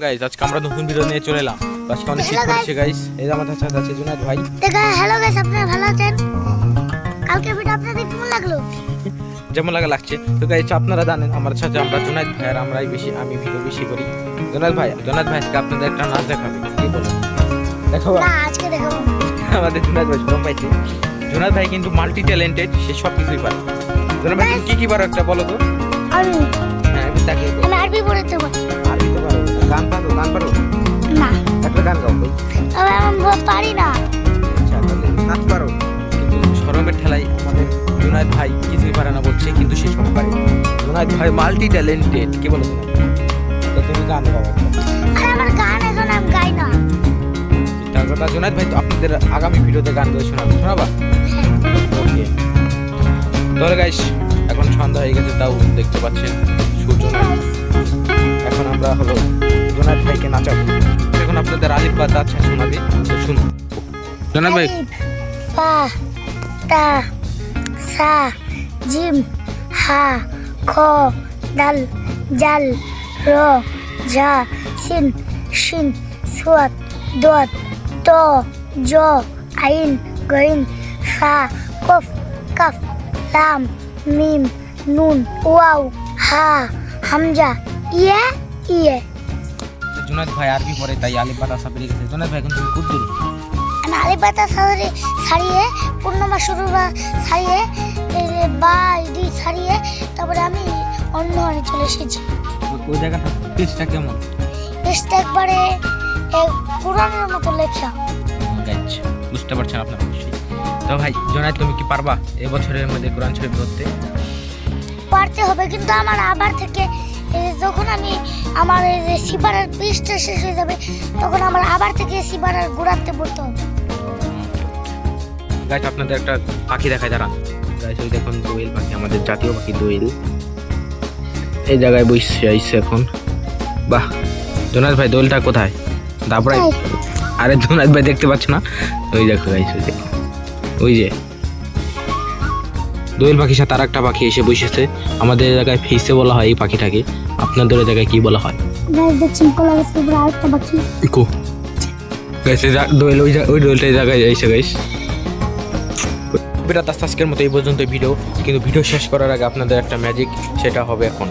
Guys আজকে আমরা নতুন ভিডিও নিয়ে চলে এলাম। আজকে অনেক শীত পড়ছে গাইস। এই যে আমাদের সাথে আছে জুনায়েদ ভাই। হ্যালো গাইস, আপনারা ভালো আছেন? কালকে ভিডিও আপনাদের কেমন লাগলো? যেমন লাগছে। তো গাইস আপনারা জানেন আমার সাথে আমরা জুনায়েদ ভাই আর আমি ভিডিও বেশি করি। জুনায়েদ ভাই আজকে আপনাদের একটা নাচ দেখাবে, কি বলেন? দেখাবো না, আজকে দেখাবো। আমাদের জুনায়েদ ভাই সব পাইছে। জুনায়েদ ভাই কিন্তু মাল্টি ট্যালেন্টেড, সে সব কিছুই পারে। জুনায়েদ ভাই কি পারো একটা বলো তো? আমি হ্যাঁ আমি তাকে আমি আরবি পড়তে পারি। আরবি তো পারো, গান পারো? না, একটা গান গাও ভাই। আমি পারি না। আচ্ছা তাহলে নাচ পারো, কিন্তু শরমের ঠেলায় আমাদের জুনায়েদ ভাই কিছুই পারে না বলছে, কিন্তু সে সব পারে। জুনায়েদ ভাই মাল্টি ট্যালেন্টেড, কি বলো তুমি? তো তুমি গান গাও একটা। আরে আমার গান এখন আমি গাই না। তার কথা জুনায়েদ ভাই তো আপনাদের আগামী ভিডিওতে গান করে শোনাবা? ওকে। তাহলে গাইস এখন সন্ধ্যা হয়ে গেছে, তাও দেখতে পাচ্ছেন সূর্য নাই। এখন আমরা হলো জুনায়েদ ভাইকে নাচাবো। এখন আপনাদের আলিফ বা তা শোনাবে, তো শুনুন। জুনায়েদ ভাই আলিফ, বা, তা, সা, জিম, হা, খ, দাল, জাল, র, ঝা, সিন, শিন, সুয়াত, দোয়াত, ত, জ, আইন, গইন, ফা, কফ, কাফ, লাম, মিম, নুন, ওয়াও, হা, হামজা, ইয়ে, ইয়ে। জুনায়েদ ভাই আরবি পড়ে, তাই আলিফ বা তা পেরে গেছে। জুনায়েদ ভাই এখন তুমি খুব দূরে। আমি আলিফ বা তা ছাড়িয়ে পূর্ণমা শুরু বা ছাড়িয়ে বা ইদি ছাড়িয়ে তারপরে আমি অন্য আনে চলে এসেছি। ওই জায়গাটা পেজটা কেমন? পেজটা একবারে পুরানোর মতো লেখা। গাইজ বুঝতে পারছেন আপনার অবশ্যই। তো ভাই জুনায়েদ তুমি কি পারবা এবছরের মধ্যে কোরআন শরীফ ধরতে? পারতে হবে, কিন্তু আমার আবার থেকে যখন আমি আমার সিপারের পেজটা শেষ হয়ে যাবে তখন আমার আবার থেকে সিপারের গোড়াতে পড়তে হবে। গাইজ আপনাদের একটা পাখি দেখায় দাঁড়ান। গাইজ ওই দেখুন দোয়েল পাখি, আমাদের জাতীয় পাখি দোয়েল এই জায়গায় বসে আইছে এখন। বাহ, জুনায়েদ ভাই দোয়েলটা কোথায়? তারপরে আরে জুনায়েদ ভাই দেখতে পাচ্ছ না? ওই দেখো গাইজ, ওই দেখো, ওই যে দোয়েল পাখির সাথে আর একটা পাখি এসে বসেছে। আমাদের এলাকায় ফেসে বলা হয় এই পাখিটাকে, আপনাদের জায়গায় কি বলা হয়? গাইস দেখছেন কলা গাছের উপরে আরেকটা পাখি। কো গাইস দোয়েল ওই দোয়েলটা এই জায়গায় এসে গাইস। ভিডিওটা আজকের মতো এই পর্যন্ত ভিডিও, কিন্তু ভিডিও শেষ করার আগে আপনাদের একটা ম্যাজিক, সেটা হবে এখন।